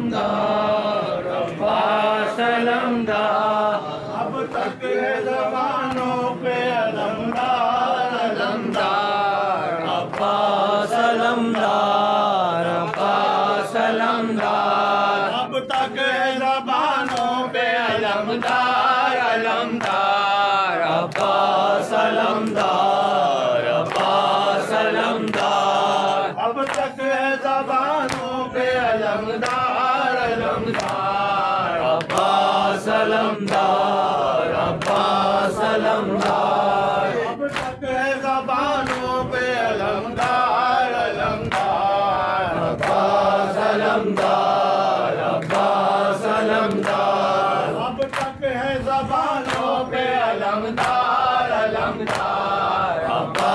अलमदार रब्बा सलमदार। अब तक है ज़बानों पे अलमदार अलमदार रब्बा सलमदार रब्बा सलमदार। अब तक है ज़बानों पे अलमदार अलमदार रब्बा सलमदार रब्बा सलमदार। अब तक है ज़बानों पे अलमदार अलमदार रब्बा सलमदार रब्बा सलमदार। अब तक है ज़बानों पे अलमदार अलमदार रब्बा सलमदार रब्बा सलमदार। अब तक है ज़बानों पे अलमदार अलमदार रब्बा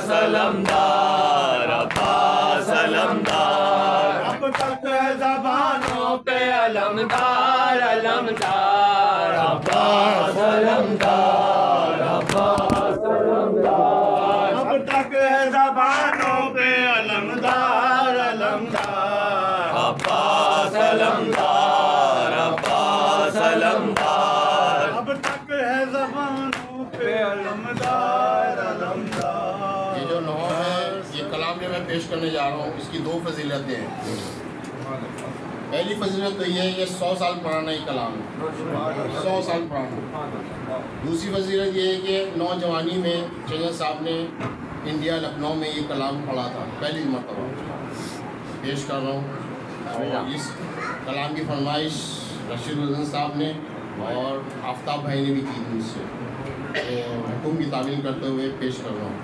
सलमदार रब्बा सलमदार। अब तक है ज़बानों पे अलमदार अलमदार रब्बा सलमदार रब्बा सलमदार। अब तक है ज़बानों पे अलमदार अलमदार रब्बा सलमदार रब्बा सलमदार। अब तक है ज़बानों पे अलमदार अलमदार। ये जो नौ है, ये कलाम जो मैं पेश करने जा रहा हूँ, इसकी दो फजीलतें हैं। पहली फजीलत तो ये है, ये 100 साल पुराना ही कलाम है, 100 साल पुराना। दूसरी फजीलत ये है कि नौजवानी में चैन साहब ने इंडिया लखनऊ में ये कलाम पढ़ा था, पहली मरतबा पेश कर रहा हूँ। और इस कलाम की फरमाइश रशीद उद्दीन साहब ने और आफ्ताब भाई ने भी की थी मुझसे, हुक्म की तामील करते हुए पेश कर रहा हूँ।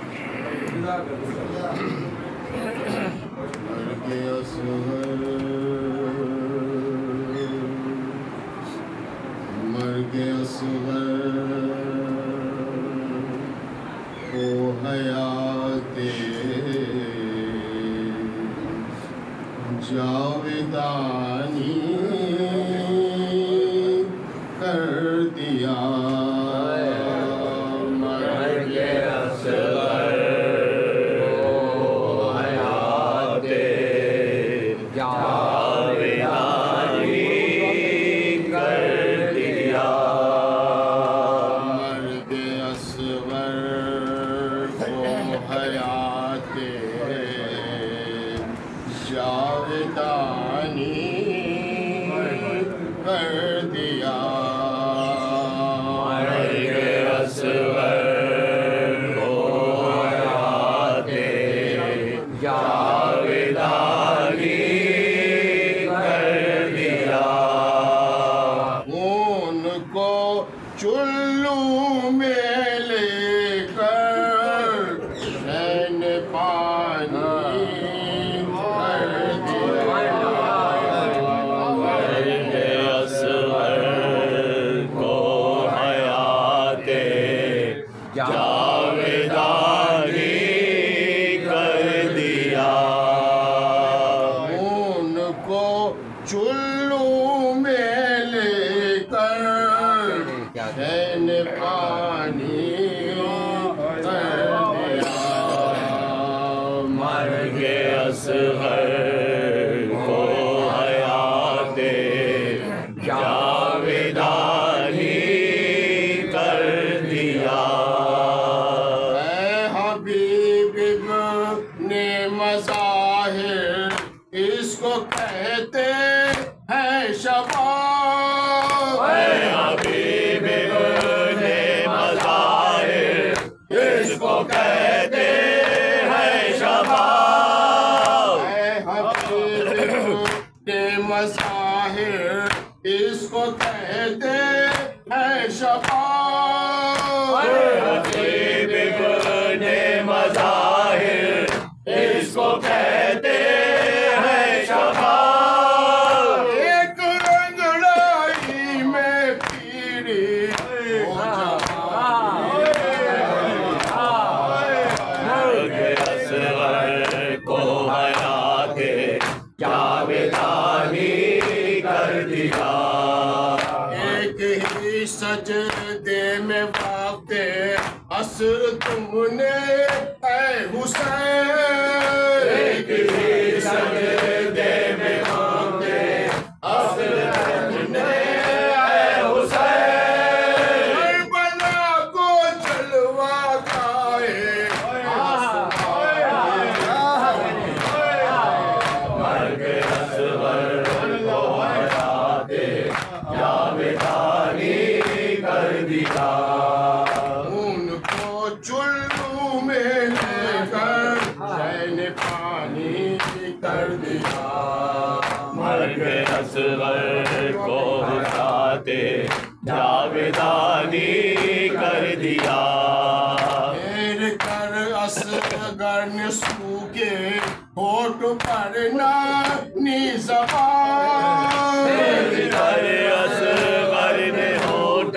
मर्ग असग़र को हयाते जावेदानी कर दिया। मर्ग असग़र को हयाते जावेदानी कर दिया। मर्ग असग़र को हयाते जावेदानी कर दिया। मर्ग असग़र को हयाते जावेदानी कर दिया। उनको चुल्लू में लेकर नैन पानी कर दिया। मर्ग असग़र को हयाते जावेदानी कर दिया। उनको चुल्लू में लेकर नैन पानी कर दिया। मर्ग असग़र को हयाते जावेदानी कर दिया। ऐ हबीब ने मज़ाहिर इसको कहते हैं शबाब। ऐ हबीब ने मज़ाहिर इसको कहते हैं शबाब। ऐ हबीब ने मज़ाहिर इसको कहते हैं शबाब। ऐ हबीब ने मज़ाहिर इसको कहते हैं शबाब। एक रंगड़ाई में पीरी मर्ग असग़र को हयाते जावेदानी कर दिया। एक ही सजदे में वाक़े असर तुमने ऐ हुसैन। एक ही सजदे में वाक़े दिया। मर्ग असगर को हुसाते जावेदानी कर दिया। फेर कर असगर ने सूखे होठ पर नानी ज़बान। फेर कर असगर ने होठ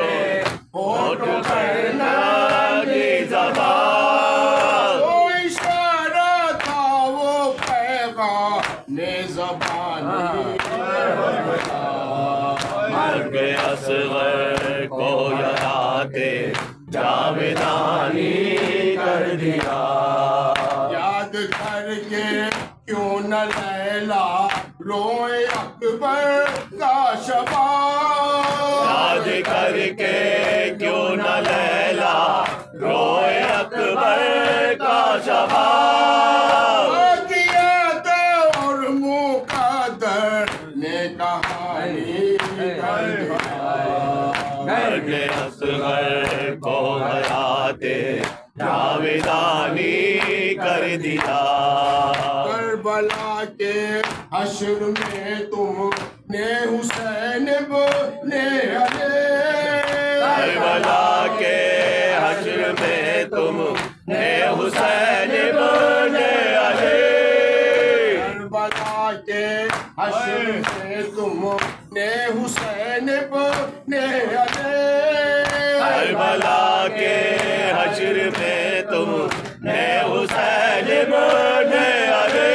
पर नानी ज़बान। वो इशारा था वो पैगाने ज़बानी। मर्ग असगर को यादाते जावेदानी कर दिया। याद करके क्यों न लैला रोए अकबर का शबाब। याद करके क्यों न लैला रोए अकबर का शबाब। किया और मुकद्दर ने कहानी कर दिया। मर्ग असगर को हयाते जावेदानी कर दिया। करबला के हश्र में तुमने हुसैन ने अले। करबला के हश्र में तुमने हुसैन बने अली। करबला के हश्र में तुमने हुसैन ने अले। करबला के हश्र में तुमने हुसैन बने अली।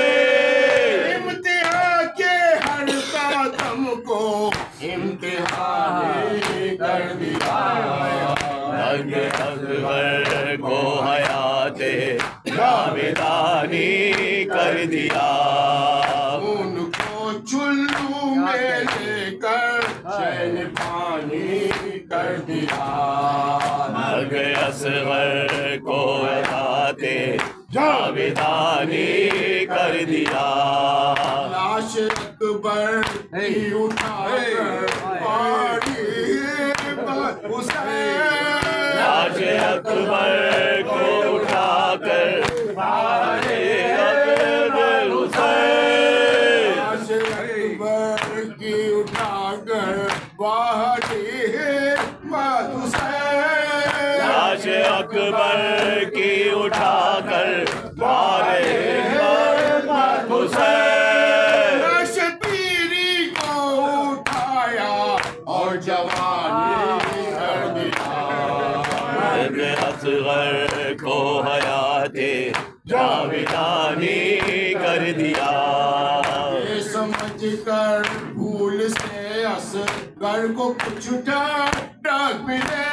इम्तिहान के हर कदम को इम्तिहान कर दिया। मर्ग असगर को हयाते जावेदानी कर दिया। उनको चुल्लू में लेकर चैन पानी कर दिया। मर्ग असगर को हयाते जावेदानी कर दिया। लाश अकबर की उठाकर पानी हुसैन। लाश अकबर को उठाकर मारे अकबर हुसैन। लाश अकबर की उठाकर वाहडी हुसैन। लाश अकबर की उठाकर मारे अकबर हुसैन। लाश पीरी को उठाया और जवानी कर दिया। मर्ग असगर को हयाते जावेदानी कर दिया। ये समझ कर भूल से असगर को कुछ डाक मिले।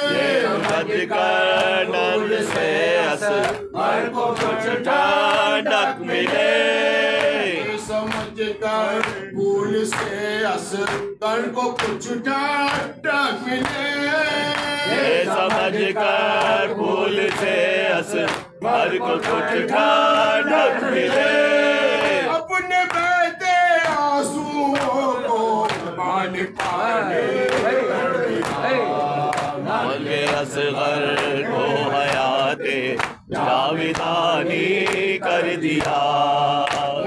ये समझ कर नंद से असगर को कुछ ठाडक मिले। ये समझ कर भूल से असगर को कुछ डाक मिले। ये समझ कर भूल से असगर को कुछ ठाडक मिले। अपने बहते आंसुओं को पानी पानी कर दिया। मर्ग असगर को हयाते जावेदानी कर दिया।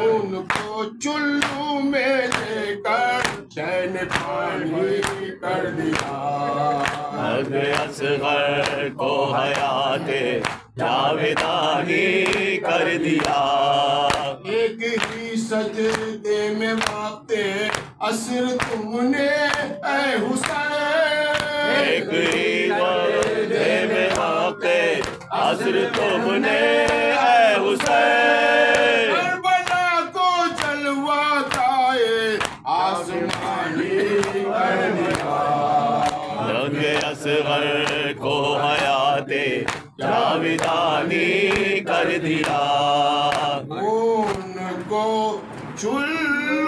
उनको चुल्लू में लेकर चैन पानी कर दिया। मर्ग असगर को हयाते जावेदानी कर दिया। एक ही सजदे में वाक़े असर तुमने ऐ हुसैन। एक ही सजदे में वाक़े असर तुमने ऐ हुसैन। करबला को जलवा गाए आसमानी कर दिया। मर्ग असगर को हयाते जावेदानी कर दिया। उनको चुल्लू